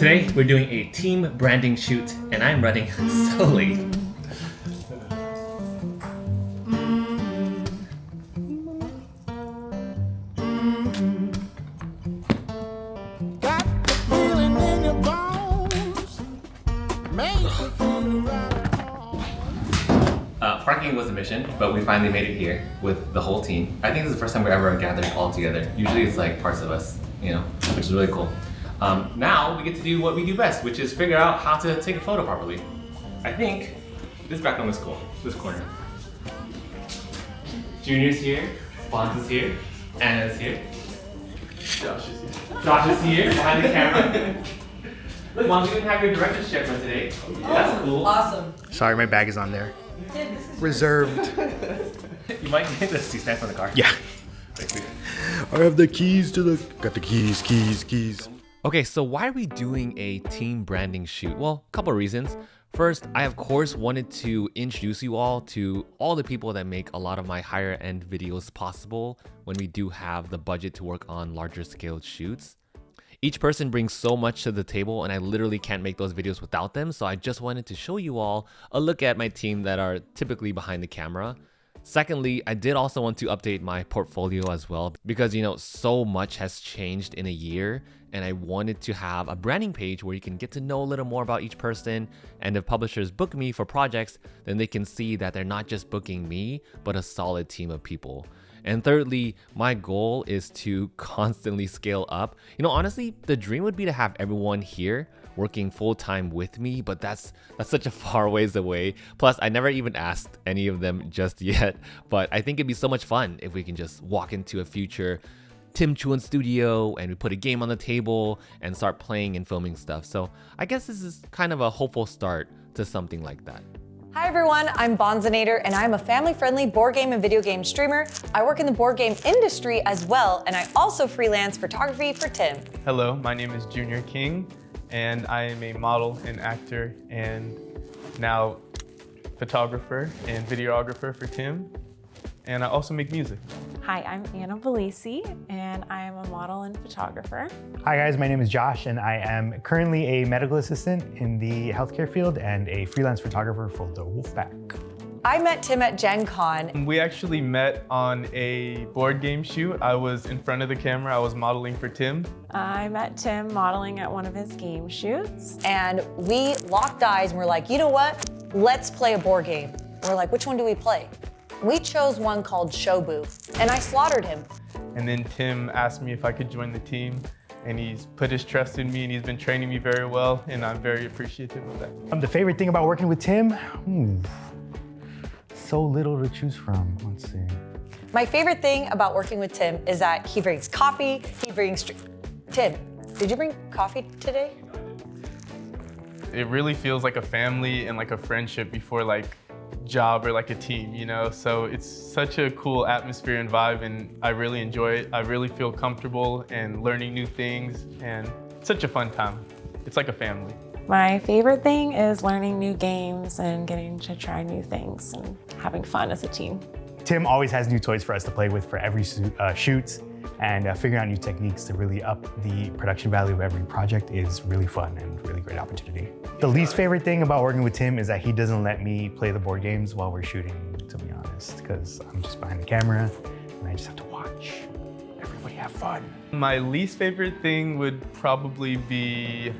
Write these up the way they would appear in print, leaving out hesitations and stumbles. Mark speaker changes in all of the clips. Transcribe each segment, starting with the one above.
Speaker 1: Today we're doing a team branding shoot and I'm running so late. Parking was a mission, but we finally made it here with the whole team. I think this is the first time we're ever gathered all together. Usually it's like parts of us, which is really cool. Now we get to do what we do best, which is figure out how to take a photo properly. I think this background is cool, this corner. Junior's here, Bonds is here, Anna's here. Josh is here. Josh is here, behind the camera. Look, Mom, you didn't have your director's chair for today. That's cool.
Speaker 2: Awesome.
Speaker 3: Sorry, my bag is on there. Reserved.
Speaker 1: You might need the C-stand from the car.
Speaker 3: Yeah. I have the keys to the... Got the keys.
Speaker 4: Okay, so why are we doing a team branding shoot? Well, a couple of reasons. First, I of course wanted to introduce you all to all the people that make a lot of my higher end videos possible when we do have the budget to work on larger scale shoots. Each person brings so much to the table and I literally can't make those videos without them. So I just wanted to show you all a look at my team that are typically behind the camera. Secondly, I did also want to update my portfolio as well because, so much has changed in a year and I wanted to have a branding page where you can get to know a little more about each person. And if publishers book me for projects, then they can see that they're not just booking me, but a solid team of people. And thirdly, my goal is to constantly scale up. Honestly, the dream would be to have everyone here working full-time with me, but that's such a far ways away. Plus, I never even asked any of them just yet, but I think it'd be so much fun if we can just walk into a future Tim Chuan studio and we put a game on the table and start playing and filming stuff. So I guess this is kind of a hopeful start to something like that.
Speaker 2: Hi everyone, I'm Bonzinator and I'm a family-friendly board game and video game streamer. I work in the board game industry as well, and I also freelance photography for Tim.
Speaker 5: Hello, my name is Junior King, and I am a model and actor and now photographer and videographer for Tim. And I also make music.
Speaker 6: Hi, I'm Anna Belisi, and I am a model and photographer.
Speaker 3: Hi guys, my name is Josh and I am currently a medical assistant in the healthcare field and a freelance photographer for the Wolfpack.
Speaker 2: I met Tim at Gen Con.
Speaker 5: We actually met on a board game shoot. I was in front of the camera, I was modeling for Tim.
Speaker 6: I met Tim modeling at one of his game shoots.
Speaker 2: And we locked eyes and we're like, you know what? Let's play a board game. We're like, which one do we play? We chose one called Shobu, and I slaughtered him.
Speaker 5: And then Tim asked me if I could join the team, and he's put his trust in me, and he's been training me very well, and I'm very appreciative of that.
Speaker 3: The favorite thing about working with Tim? So little to choose from, let's see.
Speaker 2: My favorite thing about working with Tim is that he brings coffee, Tim, did you bring coffee today?
Speaker 5: It really feels like a family and like a friendship before like job or like a team, So it's such a cool atmosphere and vibe, and I really enjoy it. I really feel comfortable and learning new things, and it's such a fun time. It's like a family.
Speaker 6: My favorite thing is learning new games and getting to try new things and having fun as a team.
Speaker 3: Tim always has new toys for us to play with for every shoot, and figuring out new techniques to really up the production value of every project is really fun and really great opportunity. The least favorite thing about working with Tim is that he doesn't let me play the board games while we're shooting, to be honest, because I'm just behind the camera and I just have to watch everybody have fun.
Speaker 5: My least favorite thing would probably be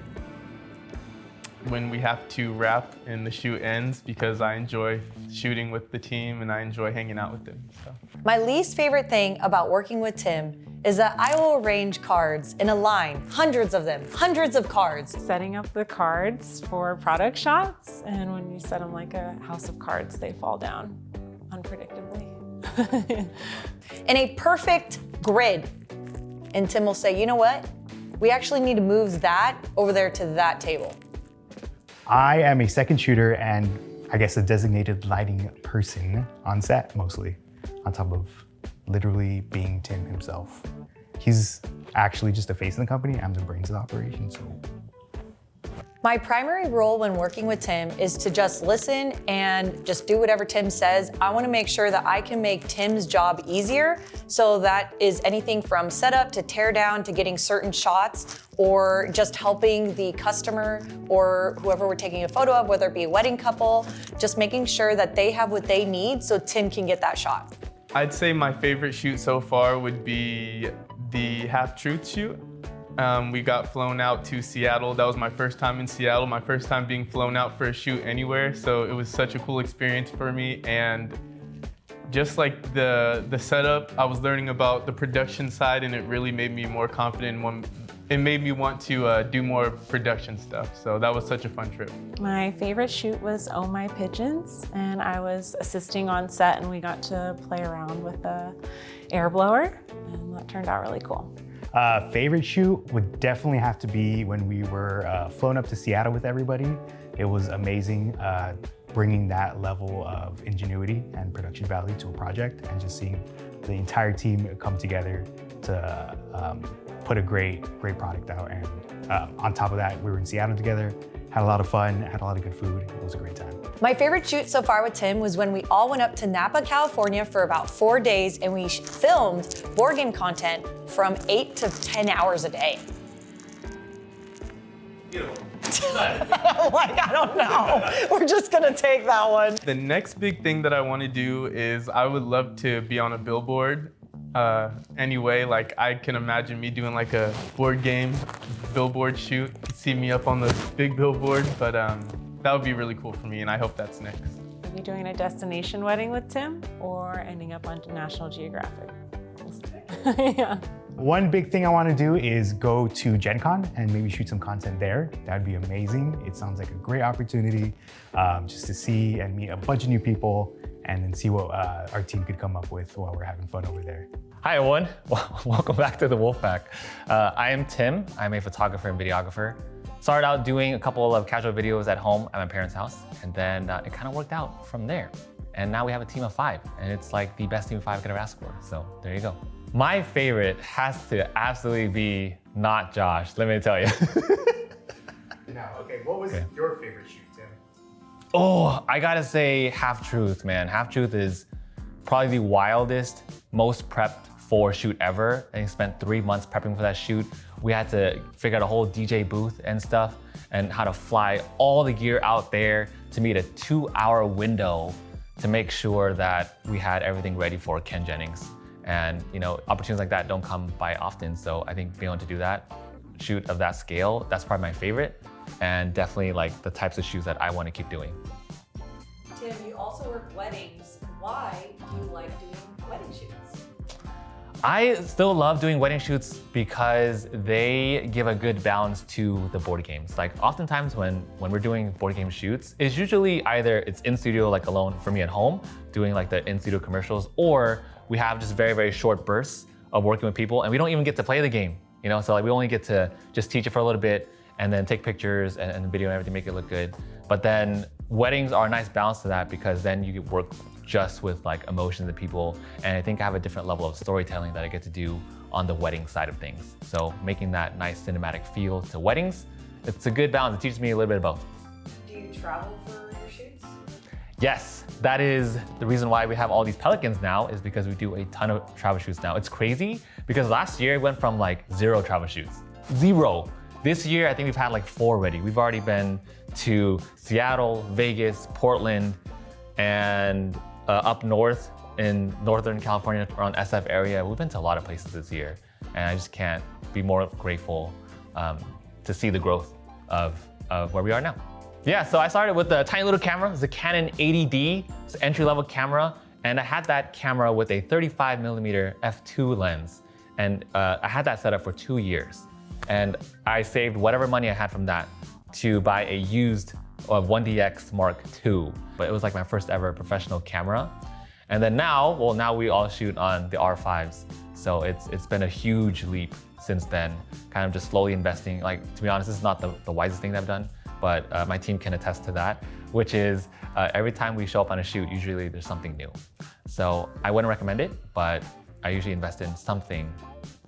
Speaker 5: when we have to wrap and the shoot ends, because I enjoy shooting with the team and I enjoy hanging out with them. So.
Speaker 2: My least favorite thing about working with Tim is that I will arrange cards in a line, hundreds of them, hundreds of cards.
Speaker 6: Setting up the cards for product shots, and when you set them like a house of cards, they fall down unpredictably.
Speaker 2: In a perfect grid. And Tim will say, you know what? We actually need to move that over there to that table.
Speaker 3: I am a second shooter and I guess a designated lighting person on set mostly, on top of literally being Tim himself. He's actually just a face in the company. I'm the brains of the operation, so
Speaker 2: My primary role when working with Tim is to just listen and just do whatever Tim says. I want to make sure that I can make Tim's job easier. So that is anything from setup to tear down to getting certain shots, or just helping the customer or whoever we're taking a photo of, whether it be a wedding couple, just making sure that they have what they need so Tim can get that shot.
Speaker 5: I'd say my favorite shoot so far would be the Half Truth shoot. We got flown out to Seattle. That was my first time in Seattle, my first time being flown out for a shoot anywhere. So it was such a cool experience for me. And just like the setup, I was learning about the production side, and it really made me more confident. It made me want to do more production stuff. So that was such a fun trip.
Speaker 6: My favorite shoot was Oh My Pigeons, and I was assisting on set, and we got to play around with the air blower, and that turned out really cool.
Speaker 3: Favorite shoot would definitely have to be when we were flown up to Seattle with everybody. It was amazing bringing that level of ingenuity and production value to a project, and just seeing the entire team come together to put a great product out. And on top of that, we were in Seattle together, had a lot of fun, had a lot of good food. It was a great time.
Speaker 2: My favorite shoot so far with Tim was when we all went up to Napa, California for about 4 days, and we filmed board game content from 8 to 10 hours a day. Like, I don't know. We're just gonna take that one.
Speaker 5: The next big thing that I want to do is I would love to be on a billboard. Anyway, like I can imagine me doing like a board game billboard shoot. You can see me up on the big billboard, but that would be really cool for me, and I hope that's next.
Speaker 6: Are you doing a destination wedding with Tim, or ending up on National Geographic? Yeah.
Speaker 3: One big thing I want to do is go to Gen Con and maybe shoot some content there. That'd be amazing. It sounds like a great opportunity just to see and meet a bunch of new people, and then see what our team could come up with while we're having fun over there.
Speaker 1: Hi everyone, welcome back to the Wolfpack. I am Tim, I'm a photographer and videographer. Started out doing a couple of casual videos at home at my parents' house, and then it kind of worked out from there. And now we have a team of 5, and it's like the best team of 5 I could ever ask for, so there you go. My favorite has to absolutely be not Josh, let me tell you.
Speaker 3: Now, okay, what was your favorite shoot, Tim?
Speaker 1: Oh, I gotta say Half Truth, man. Half Truth is probably the wildest, most prepped for shoot ever. I spent 3 months prepping for that shoot. We had to figure out a whole DJ booth and stuff, and how to fly all the gear out there to meet a 2-hour window to make sure that we had everything ready for Ken Jennings. And you know, opportunities like that don't come by often. So I think being able to do that, shoot of that scale, that's probably my favorite. And definitely like the types of shoots that I want to keep doing.
Speaker 2: Tim, you also work weddings. Why do you like doing wedding shoots?
Speaker 1: I still love doing wedding shoots because they give a good balance to the board games. Like oftentimes when we're doing board game shoots, it's usually either it's in studio like alone for me at home, doing like the in studio commercials, or we have just very short bursts of working with people, and we don't even get to play the game. You know, so like we only get to just teach it for a little bit and then take pictures and video and everything, make it look good. But then weddings are a nice balance to that, because then you can work just with like emotions of people. And I think I have a different level of storytelling that I get to do on the wedding side of things. So making that nice cinematic feel to weddings, it's a good balance. It teaches me a little bit of both.
Speaker 2: Do you travel for your shoots?
Speaker 1: Yes, that is the reason why we have all these Pelicans now, is because we do a ton of travel shoots now. It's crazy because last year it went from like 0 travel shoots, 0. This year, I think we've had like 4 already. We've already been to Seattle, Vegas, Portland, and up north in Northern California around SF area. We've been to a lot of places this year, and I just can't be more grateful to see the growth of where we are now. Yeah, so I started with a tiny little camera. It's a Canon 80D. It's an entry-level camera, and I had that camera with a 35mm f2 lens, and I had that set up for 2 years. And I saved whatever money I had from that to buy a used 1DX Mark II. But it was like my first ever professional camera. And then now we all shoot on the R5s. So it's been a huge leap since then, kind of just slowly investing. Like, to be honest, this is not the wisest thing that I've done, but my team can attest to that, which is every time we show up on a shoot, usually there's something new. So I wouldn't recommend it, but I usually invest in something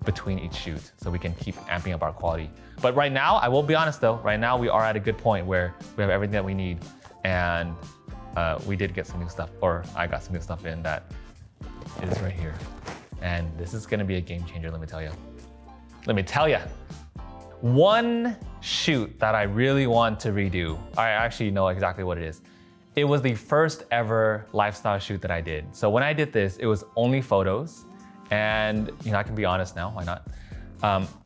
Speaker 1: between each shoot so we can keep amping up our quality. But right now, I will be honest though, right now we are at a good point where we have everything that we need, and we did get some new stuff, or I got some new stuff in that is right here. And this is gonna be a game changer, let me tell you. Let me tell you. One shoot that I really want to redo, I actually know exactly what it is. It was the first ever lifestyle shoot that I did. So when I did this, it was only photos, and I can be honest now, why not?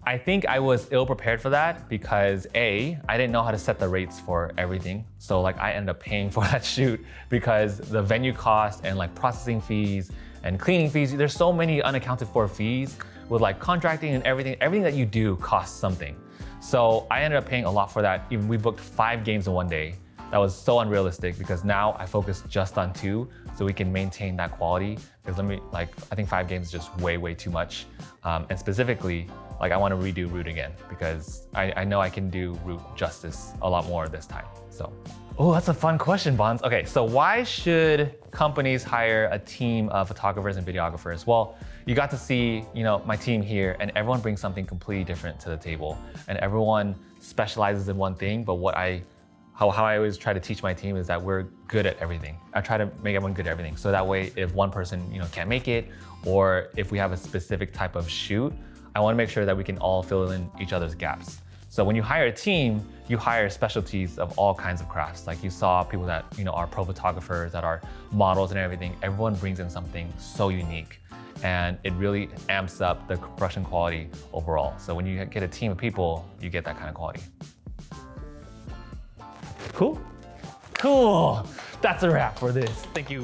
Speaker 1: I think I was ill prepared for that because A, I didn't know how to set the rates for everything. So like I ended up paying for that shoot because the venue cost and like processing fees and cleaning fees, there's so many unaccounted for fees with like contracting and everything that you do costs something. So I ended up paying a lot for that. Even we booked 5 games in one day. That was so unrealistic because now I focus just on 2 so we can maintain that quality. Because I think 5 games is just way too much. And specifically, like I want to redo Root again because I know I can do Root justice a lot more this time. So, oh, that's a fun question, Bonds. Okay, so why should companies hire a team of photographers and videographers? Well, you got to see, my team here, and everyone brings something completely different to the table, and everyone specializes in one thing. But how I always try to teach my team is that we're good at everything. I try to make everyone good at everything. So that way, if one person, can't make it, or if we have a specific type of shoot, I want to make sure that we can all fill in each other's gaps. So when you hire a team, you hire specialties of all kinds of crafts. Like you saw people that, are pro photographers, that are models and everything. Everyone brings in something so unique, and it really amps up the production quality overall. So when you get a team of people, you get that kind of quality. Cool? Cool. That's a wrap for this. Thank you.